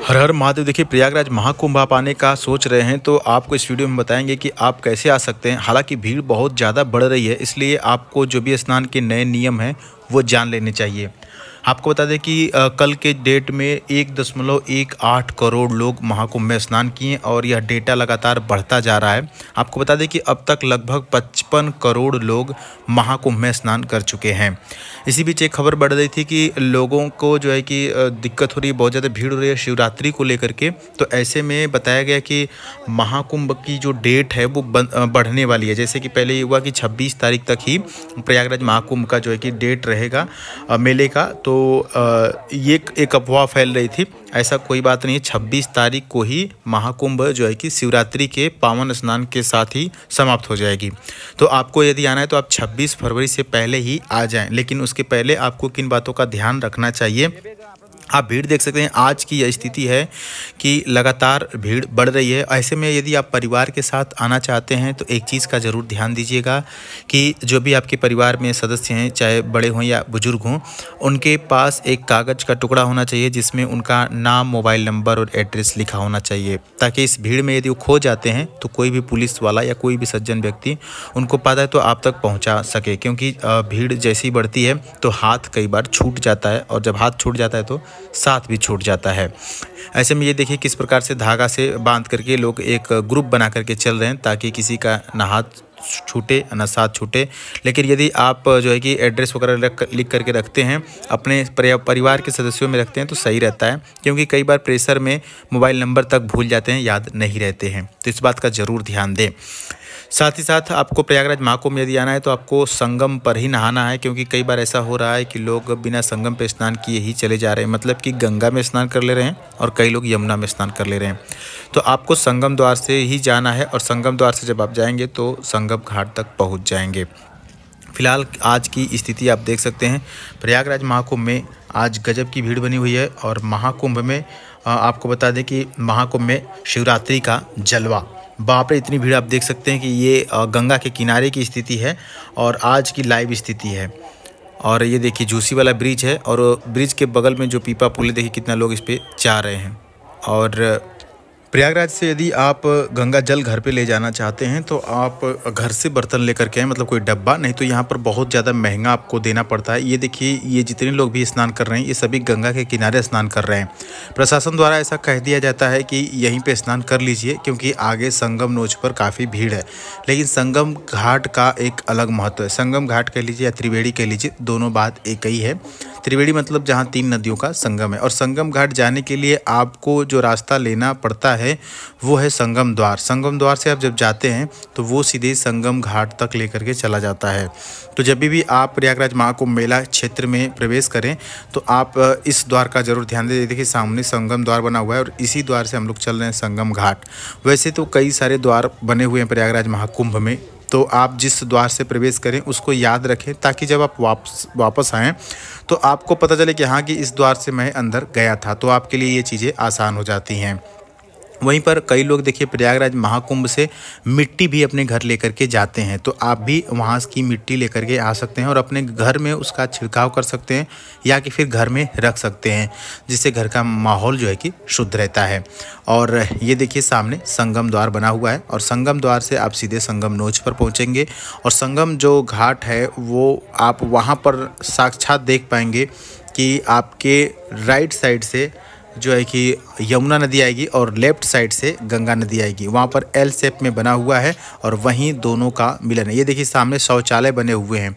हर हर महादेव। देखिए, प्रयागराज महाकुंभ आप आने का सोच रहे हैं तो आपको इस वीडियो में बताएंगे कि आप कैसे आ सकते हैं। हालांकि भीड़ बहुत ज़्यादा बढ़ रही है, इसलिए आपको जो भी स्नान के नए नियम हैं वो जान लेने चाहिए। आपको बता दें कि कल के डेट में 1.18 करोड़ लोग महाकुंभ में स्नान किए और यह डेटा लगातार बढ़ता जा रहा है। आपको बता दें कि अब तक लगभग 55 करोड़ लोग महाकुंभ में स्नान कर चुके हैं। इसी बीच एक खबर बढ़ रही थी कि लोगों को जो है कि दिक्कत हो रही है, बहुत ज़्यादा भीड़ हो रही है शिवरात्रि को लेकर के। तो ऐसे में बताया गया कि महाकुंभ की जो डेट है वो बढ़ने वाली है। जैसे कि पहले ये हुआ कि 26 तारीख तक ही प्रयागराज महाकुंभ का जो है कि डेट रहेगा मेले का। तो ये एक अफवाह फैल रही थी, ऐसा कोई बात नहीं है। 26 तारीख को ही महाकुंभ जो है कि शिवरात्रि के पावन स्नान के साथ ही समाप्त हो जाएगी। तो आपको यदि आना है तो आप 26 फरवरी से पहले ही आ जाएं। लेकिन उसके पहले आपको किन बातों का ध्यान रखना चाहिए, आप भीड़ देख सकते हैं। आज की यह स्थिति है कि लगातार भीड़ बढ़ रही है। ऐसे में यदि आप परिवार के साथ आना चाहते हैं तो एक चीज़ का ज़रूर ध्यान दीजिएगा कि जो भी आपके परिवार में सदस्य हैं, चाहे बड़े हों या बुजुर्ग हों, उनके पास एक कागज़ का टुकड़ा होना चाहिए जिसमें उनका नाम, मोबाइल नंबर और एड्रेस लिखा होना चाहिए, ताकि इस भीड़ में यदि वो खो जाते हैं तो कोई भी पुलिस वाला या कोई भी सज्जन व्यक्ति उनको पता है तो आप तक पहुँचा सके। क्योंकि भीड़ जैसी बढ़ती है तो हाथ कई बार छूट जाता है, और जब हाथ छूट जाता है तो साथ भी छूट जाता है। ऐसे में ये देखिए किस प्रकार से धागा से बांध करके लोग एक ग्रुप बना करके चल रहे हैं, ताकि किसी का ना हाथ छूटे ना साथ छूटे। लेकिन यदि आप जो है कि एड्रेस वगैरह लिख करके रखते हैं, अपने परिवार के सदस्यों में रखते हैं तो सही रहता है। क्योंकि कई बार प्रेशर में मोबाइल नंबर तक भूल जाते हैं, याद नहीं रहते हैं। तो इस बात का ज़रूर ध्यान दें। साथ ही साथ आपको प्रयागराज महाकुंभ में यदि आना है तो आपको संगम पर ही नहाना है। क्योंकि कई बार ऐसा हो रहा है कि लोग बिना संगम पे स्नान किए ही चले जा रहे हैं, मतलब कि गंगा में स्नान कर ले रहे हैं और कई लोग यमुना में स्नान कर ले रहे हैं। तो आपको संगम द्वार से ही जाना है, और संगम द्वार से जब आप जाएंगे तो संगम घाट तक पहुँच जाएंगे। फिलहाल आज की स्थिति आप देख सकते हैं। प्रयागराज महाकुंभ में आज गजब की भीड़ बनी हुई है, और महाकुंभ में आपको बता दें कि महाकुंभ में शिवरात्रि का जलवा, बाप रे इतनी भीड़ आप देख सकते हैं कि ये गंगा के किनारे की स्थिति है और आज की लाइव स्थिति है। और ये देखिए झूसी वाला ब्रिज है, और ब्रिज के बगल में जो पीपा पुल है, देखिए कितना लोग इस पे जा रहे हैं। और प्रयागराज से यदि आप गंगा जल घर पे ले जाना चाहते हैं तो आप घर से बर्तन लेकर के आएँ, मतलब कोई डब्बा नहीं तो यहाँ पर बहुत ज़्यादा महंगा आपको देना पड़ता है। ये देखिए, ये जितने लोग भी स्नान कर रहे हैं ये सभी गंगा के किनारे स्नान कर रहे हैं। प्रशासन द्वारा ऐसा कह दिया जाता है कि यहीं पे स्नान कर लीजिए, क्योंकि आगे संगम नोच पर काफ़ी भीड़ है। लेकिन संगम घाट का एक अलग महत्व है। संगम घाट कह लीजिए या त्रिवेणी कह लीजिए, दोनों बात एक ही है। त्रिवेणी मतलब जहाँ 3 नदियों का संगम है, और संगम घाट जाने के लिए आपको जो रास्ता लेना पड़ता है वो है संगम द्वार। संगम द्वार से आप जब जाते हैं तो वो सीधे संगम घाट तक लेकर के चला जाता है। तो जब भी आप प्रयागराज महाकुंभ मेला क्षेत्र में प्रवेश करें तो आप इस द्वार का जरूर ध्यान दें। देखिए सामने संगम द्वार बना हुआ है, और इसी द्वार से हम लोग चल रहे हैं संगम घाट। वैसे तो कई सारे द्वार बने हुए हैं प्रयागराज महाकुंभ में, तो आप जिस द्वार से प्रवेश करें उसको याद रखें, ताकि जब आप वापस आएँ तो आपको पता चले कि हाँ कि इस द्वार से मैं अंदर गया था। तो आपके लिए ये चीज़ें आसान हो जाती हैं। वहीं पर कई लोग देखिए प्रयागराज महाकुंभ से मिट्टी भी अपने घर लेकर के जाते हैं, तो आप भी वहाँ की मिट्टी लेकर के आ सकते हैं और अपने घर में उसका छिड़काव कर सकते हैं, या कि फिर घर में रख सकते हैं, जिससे घर का माहौल जो है कि शुद्ध रहता है। और ये देखिए सामने संगम द्वार बना हुआ है, और संगम द्वार से आप सीधे संगम नोच पर पहुँचेंगे। और संगम जो घाट है वो आप वहाँ पर साक्षात देख पाएंगे कि आपके राइट साइड से जो है कि यमुना नदी आएगी और लेफ़्ट साइड से गंगा नदी आएगी। वहाँ पर एल शेप में बना हुआ है, और वहीं दोनों का मिलन है। ये देखिए सामने शौचालय बने हुए हैं।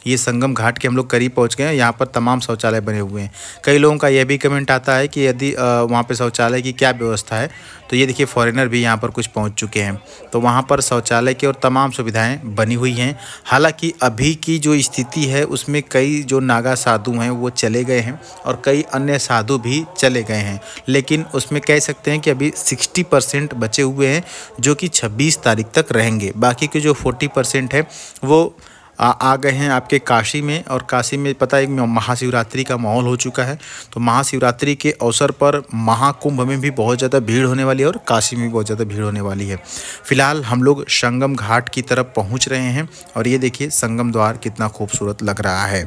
ये संगम घाट के हम लोग करीब पहुंच गए हैं। यहाँ पर तमाम शौचालय बने हुए हैं। कई लोगों का यह भी कमेंट आता है कि यदि वहाँ पे शौचालय की क्या व्यवस्था है, तो ये देखिए फॉरेनर भी यहाँ पर कुछ पहुँच चुके हैं। तो वहाँ पर शौचालय की और तमाम सुविधाएं बनी हुई हैं। हालांकि अभी की जो स्थिति है उसमें कई जो नागा साधु हैं वो चले गए हैं, और कई अन्य साधु भी चले गए हैं। लेकिन उसमें कह सकते हैं कि अभी 60% बचे हुए हैं, जो कि 26 तारीख तक रहेंगे। बाकी के जो 40% है वो आ गए हैं आपके काशी में, और काशी में पता है महाशिवरात्रि का माहौल हो चुका है। तो महाशिवरात्रि के अवसर पर महाकुंभ में भी बहुत ज़्यादा भीड़ होने वाली है, और काशी में भी बहुत ज़्यादा भीड़ होने वाली है। फिलहाल हम लोग संगम घाट की तरफ पहुंच रहे हैं, और ये देखिए संगम द्वार कितना खूबसूरत लग रहा है।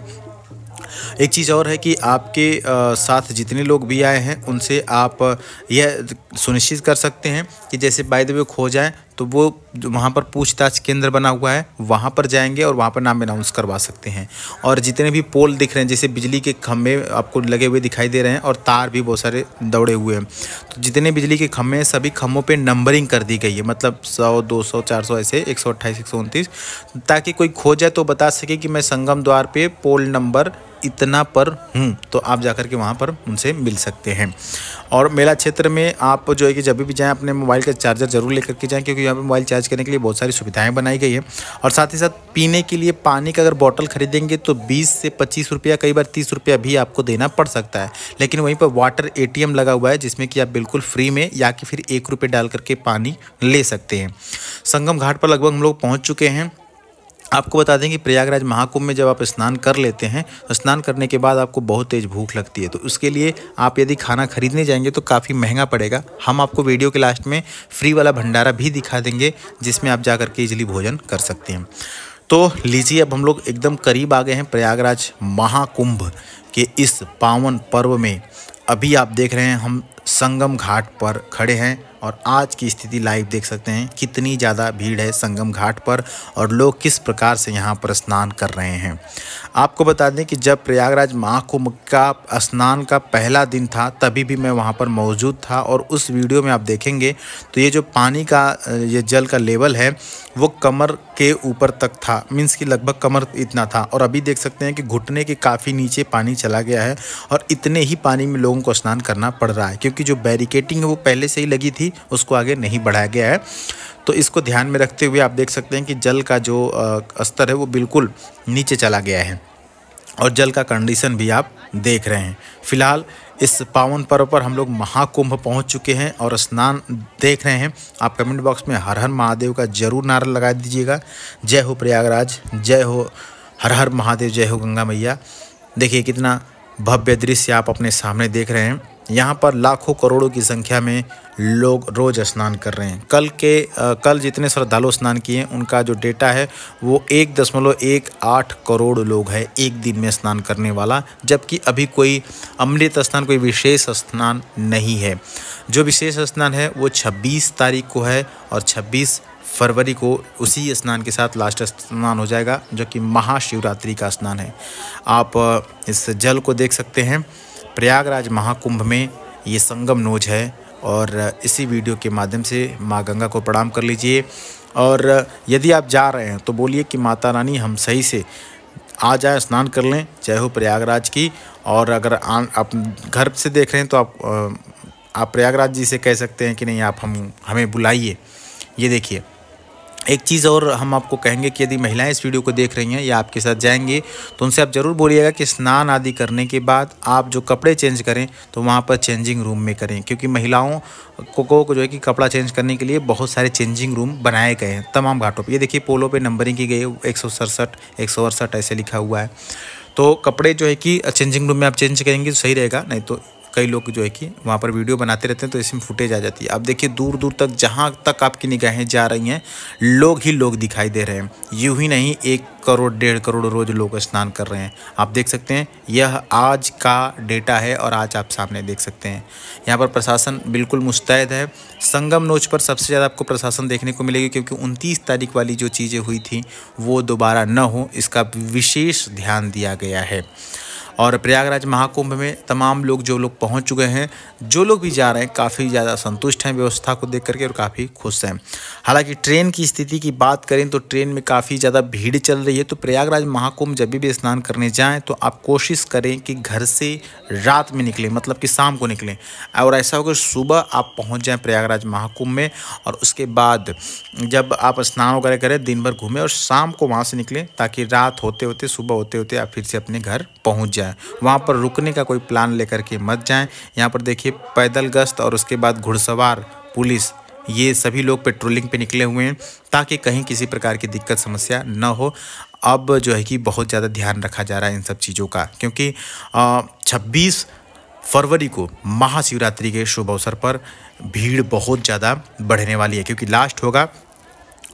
एक चीज़ और है कि आपके साथ जितने लोग भी आए हैं उनसे आप यह सुनिश्चित कर सकते हैं कि जैसे बाय द वे खो जाए तो वो जो वहाँ पर पूछताछ केंद्र बना हुआ है वहाँ पर जाएंगे और वहाँ पर नाम अनाउंस करवा सकते हैं। और जितने भी पोल दिख रहे हैं, जैसे बिजली के खम्भे आपको लगे हुए दिखाई दे रहे हैं और तार भी बहुत सारे दौड़े हुए हैं, तो जितने बिजली के खम्भे हैं सभी खम्भों पे नंबरिंग कर दी गई है, मतलब 100, 200, 400 ऐसे 128, 129, ताकि कोई खो जाए तो बता सके कि मैं संगम द्वार पे पोल नंबर इतना पर हूँ, तो आप जाकर के वहाँ पर उनसे मिल सकते हैं। और मेला क्षेत्र में आप जो है कि जब भी जाएं अपने मोबाइल का चार्जर ज़रूर लेकर के जाएं, क्योंकि यहाँ पे मोबाइल चार्ज करने के लिए बहुत सारी सुविधाएं बनाई गई है। और साथ ही साथ पीने के लिए पानी का अगर बॉटल खरीदेंगे तो 20 से 25 रुपया, कई बार 30 रुपया भी आपको देना पड़ सकता है। लेकिन वहीं पर वाटर ATM लगा हुआ है जिसमें कि आप बिल्कुल फ्री में या कि फिर 1 रुपये डाल करके पानी ले सकते हैं। संगम घाट पर लगभग हम लोग पहुँच चुके हैं। आपको बता दें कि प्रयागराज महाकुंभ में जब आप स्नान कर लेते हैं, स्नान करने के बाद आपको बहुत तेज़ भूख लगती है, तो उसके लिए आप यदि खाना खरीदने जाएंगे तो काफ़ी महंगा पड़ेगा। हम आपको वीडियो के लास्ट में फ्री वाला भंडारा भी दिखा देंगे जिसमें आप जा कर के इजीली भोजन कर सकते हैं। तो लीजिए, अब हम लोग एकदम करीब आ गए हैं प्रयागराज महाकुंभ के इस पावन पर्व में। अभी आप देख रहे हैं हम संगम घाट पर खड़े हैं और आज की स्थिति लाइव देख सकते हैं कितनी ज़्यादा भीड़ है संगम घाट पर और लोग किस प्रकार से यहाँ पर स्नान कर रहे हैं। आपको बता दें कि जब प्रयागराज महाकुंभ का स्नान का पहला दिन था तभी भी मैं वहाँ पर मौजूद था, और उस वीडियो में आप देखेंगे तो ये जो पानी का ये जल का लेवल है वो कमर के ऊपर तक था, मीन्स कि लगभग कमर इतना था। और अभी देख सकते हैं कि घुटने के काफ़ी नीचे पानी चला गया है और इतने ही पानी में लोगों को स्नान करना पड़ रहा है, क्योंकि जो बैरिकेटिंग है वो पहले से ही लगी थी, उसको आगे नहीं बढ़ाया गया है। तो इसको ध्यान में रखते हुए आप देख सकते हैं कि जल का जो स्तर है वो बिल्कुल नीचे चला गया है और जल का कंडीशन भी आप देख रहे हैं। फिलहाल इस पावन पर्व पर हम लोग महाकुंभ पहुंच चुके हैं और स्नान देख रहे हैं। आप कमेंट बॉक्स में हर हर महादेव का जरूर नारा लगा दीजिएगा। जय हो प्रयागराज, जय हो हर हर महादेव, जय हो गंगा मैया। देखिए कितना भव्य दृश्य आप अपने सामने देख रहे हैं। यहाँ पर लाखों करोड़ों की संख्या में लोग रोज़ स्नान कर रहे हैं। कल जितने श्रद्धालु स्नान किए उनका जो डेटा है वो 1.18 करोड़ लोग है एक दिन में स्नान करने वाला, जबकि अभी कोई अमृत स्नान, कोई विशेष स्नान नहीं है। जो विशेष स्नान है वो 26 तारीख को है और 26 फरवरी को उसी स्नान के साथ लास्ट स्नान हो जाएगा, जो कि महाशिवरात्रि का स्नान है। आप इस जल को देख सकते हैं। प्रयागराज महाकुंभ में ये संगम नोज है और इसी वीडियो के माध्यम से माँ गंगा को प्रणाम कर लीजिए। और यदि आप जा रहे हैं तो बोलिए कि माता रानी हम सही से आ जाए, स्नान कर लें। जय हो प्रयागराज की। और अगर आप घर से देख रहे हैं तो आप प्रयागराज जी से कह सकते हैं कि नहीं, आप हमें बुलाइए। ये देखिए, एक चीज़ और हम आपको कहेंगे कि यदि महिलाएं इस वीडियो को देख रही हैं या आपके साथ जाएंगे तो उनसे आप ज़रूर बोलिएगा कि स्नान आदि करने के बाद आप जो कपड़े चेंज करें तो वहाँ पर चेंजिंग रूम में करें, क्योंकि महिलाओं को जो है कि कपड़ा चेंज करने के लिए बहुत सारे चेंजिंग रूम बनाए गए हैं तमाम घाटों पर। ये देखिए पोलो पे नंबरिंग की गई है, 167, 168 ऐसे लिखा हुआ है। तो कपड़े जो है कि चेंजिंग रूम में आप चेंज करेंगे तो सही रहेगा, नहीं तो कई लोग जो है कि वहाँ पर वीडियो बनाते रहते हैं तो इसमें फुटेज आ जाती है। आप देखिए दूर दूर तक जहाँ तक आपकी निगाहें जा रही हैं लोग ही लोग दिखाई दे रहे हैं। यूं ही नहीं 1 करोड़ 1.5 करोड़ रोज लोग स्नान कर रहे हैं। आप देख सकते हैं यह आज का डेटा है और आज आप सामने देख सकते हैं। यहाँ पर प्रशासन बिल्कुल मुस्तैद है। संगम नोच पर सबसे ज़्यादा आपको प्रशासन देखने को मिलेगी, क्योंकि 29 तारीख वाली जो चीज़ें हुई थी वो दोबारा न हो, इसका विशेष ध्यान दिया गया है। और प्रयागराज महाकुंभ में तमाम लोग जो लोग पहुंच चुके हैं, जो लोग भी जा रहे हैं, काफ़ी ज़्यादा संतुष्ट हैं व्यवस्था को देख करके और काफ़ी खुश हैं। हालांकि ट्रेन की स्थिति की बात करें तो ट्रेन में काफ़ी ज़्यादा भीड़ चल रही है। तो प्रयागराज महाकुंभ जब भी स्नान करने जाएं तो आप कोशिश करें कि घर से रात में निकलें, मतलब कि शाम को निकलें, और ऐसा होकर सुबह आप पहुँच जाएँ प्रयागराज महाकुंभ में। और उसके बाद जब आप स्नान वगैरह करें, दिन भर घूमें और शाम को वहाँ से निकलें, ताकि रात होते होते, सुबह होते होते आप फिर से अपने घर पहुँच जाएँ। वहाँ पर रुकने का कोई प्लान लेकर के मत जाएं। यहाँ पर देखिए पैदल गश्त और उसके बाद घुड़सवार, पुलिस, ये सभी लोग पेट्रोलिंग पे निकले हुए हैं ताकि कहीं किसी प्रकार की दिक्कत समस्या न हो। अब जो है कि बहुत ज़्यादा ध्यान रखा जा रहा है इन सब चीज़ों का, क्योंकि 26 फरवरी को महाशिवरात्रि के शुभ अवसर पर भीड़ बहुत ज़्यादा बढ़ने वाली है, क्योंकि लास्ट होगा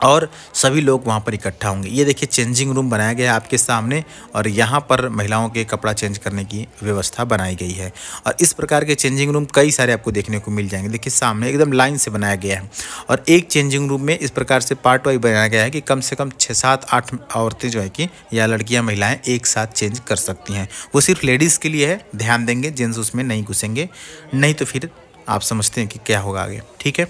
और सभी लोग वहाँ पर इकट्ठा होंगे। ये देखिए चेंजिंग रूम बनाया गया है आपके सामने और यहाँ पर महिलाओं के कपड़ा चेंज करने की व्यवस्था बनाई गई है। और इस प्रकार के चेंजिंग रूम कई सारे आपको देखने को मिल जाएंगे। देखिए सामने एकदम लाइन से बनाया गया है और एक चेंजिंग रूम में इस प्रकार से पार्ट वाइज बनाया गया है कि कम से कम 6, 7, 8 औरतें जो है कि या लड़कियाँ महिलाएँ एक साथ चेंज कर सकती हैं। वो सिर्फ लेडीज़ के लिए है, ध्यान देंगे, जेंट्स उसमें नहीं घुसेंगे, नहीं तो फिर आप समझते हैं कि क्या होगा आगे। ठीक है,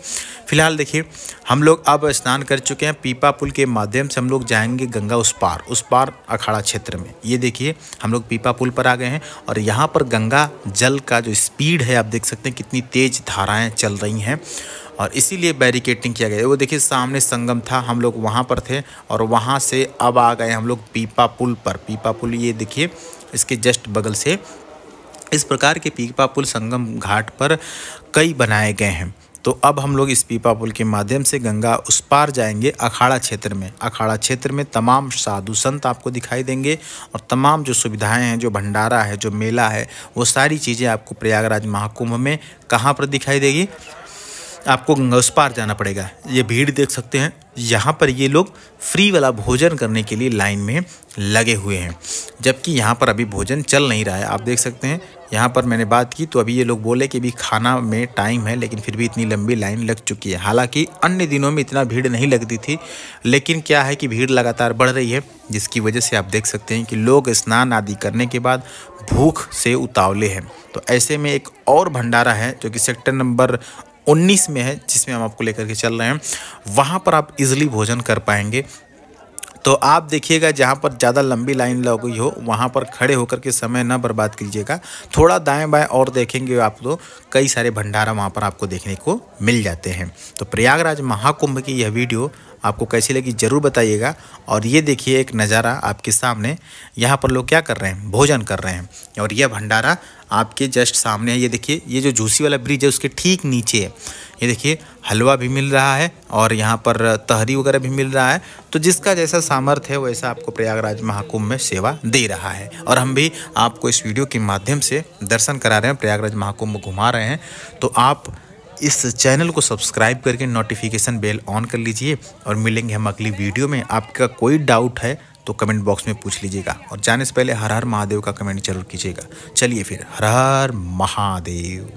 फिलहाल देखिए हम लोग अब स्नान कर चुके हैं। पीपा पुल के माध्यम से हम लोग जाएंगे गंगा उस पार अखाड़ा क्षेत्र में। ये देखिए हम लोग पीपा पुल पर आ गए हैं और यहाँ पर गंगा जल का जो स्पीड है आप देख सकते हैं कितनी तेज धाराएं चल रही हैं और इसीलिए बैरिकेटिंग किया गया है। वो देखिए सामने संगम था, हम लोग वहाँ पर थे और वहाँ से अब आ गए हम लोग पीपा पुल पर। पीपा पुल ये देखिए इसके जस्ट बगल से इस प्रकार के पीपा पुल संगम घाट पर कई बनाए गए हैं। तो अब हम लोग इस पीपा पुल के माध्यम से गंगा उस पार जाएंगे अखाड़ा क्षेत्र में। अखाड़ा क्षेत्र में तमाम साधु संत आपको दिखाई देंगे और तमाम जो सुविधाएं हैं, जो भंडारा है, जो मेला है, वो सारी चीज़ें आपको प्रयागराज महाकुंभ में कहाँ पर दिखाई देगी? आपको गंगा उस पार जाना पड़ेगा। ये भीड़ देख सकते हैं, यहाँ पर ये लोग फ्री वाला भोजन करने के लिए लाइन में लगे हुए हैं, जबकि यहाँ पर अभी भोजन चल नहीं रहा है। आप देख सकते हैं यहाँ पर मैंने बात की तो अभी ये लोग बोले कि अभी खाना में टाइम है, लेकिन फिर भी इतनी लंबी लाइन लग चुकी है। हालांकि अन्य दिनों में इतना भीड़ नहीं लगती थी, लेकिन क्या है कि भीड़ लगातार बढ़ रही है, जिसकी वजह से आप देख सकते हैं कि लोग स्नान आदि करने के बाद भूख से उतावले हैं। तो ऐसे में एक और भंडारा है जो कि सेक्टर नंबर 19 में है, जिसमें हम आपको लेकर के चल रहे हैं। वहाँ पर आप इजीली भोजन कर पाएंगे। तो आप देखिएगा जहाँ पर ज़्यादा लंबी लाइन लगी हो वहाँ पर खड़े होकर के समय ना बर्बाद कीजिएगा। थोड़ा दाएं बाएं और देखेंगे आप तो कई सारे भंडारा वहाँ पर आपको देखने को मिल जाते हैं। तो प्रयागराज महाकुंभ की यह वीडियो आपको कैसी लगी ज़रूर बताइएगा। और ये देखिए एक नज़ारा आपके सामने, यहाँ पर लोग क्या कर रहे हैं? भोजन कर रहे हैं और यह भंडारा आपके जस्ट सामने है। ये देखिए ये जो झूसी वाला ब्रिज है उसके ठीक नीचे है। ये देखिए हलवा भी मिल रहा है और यहाँ पर तहरी वगैरह भी मिल रहा है। तो जिसका जैसा सामर्थ्य है वैसा आपको प्रयागराज महाकुंभ में सेवा दे रहा है और हम भी आपको इस वीडियो के माध्यम से दर्शन करा रहे हैं, प्रयागराज महाकुंभ घुमा रहे हैं। तो आप इस चैनल को सब्सक्राइब करके नोटिफिकेशन बेल ऑन कर लीजिए और मिलेंगे हम अगली वीडियो में। आपका कोई डाउट है तो कमेंट बॉक्स में पूछ लीजिएगा और जाने से पहले हर हर महादेव का कमेंट जरूर कीजिएगा। चलिए फिर हर हर महादेव।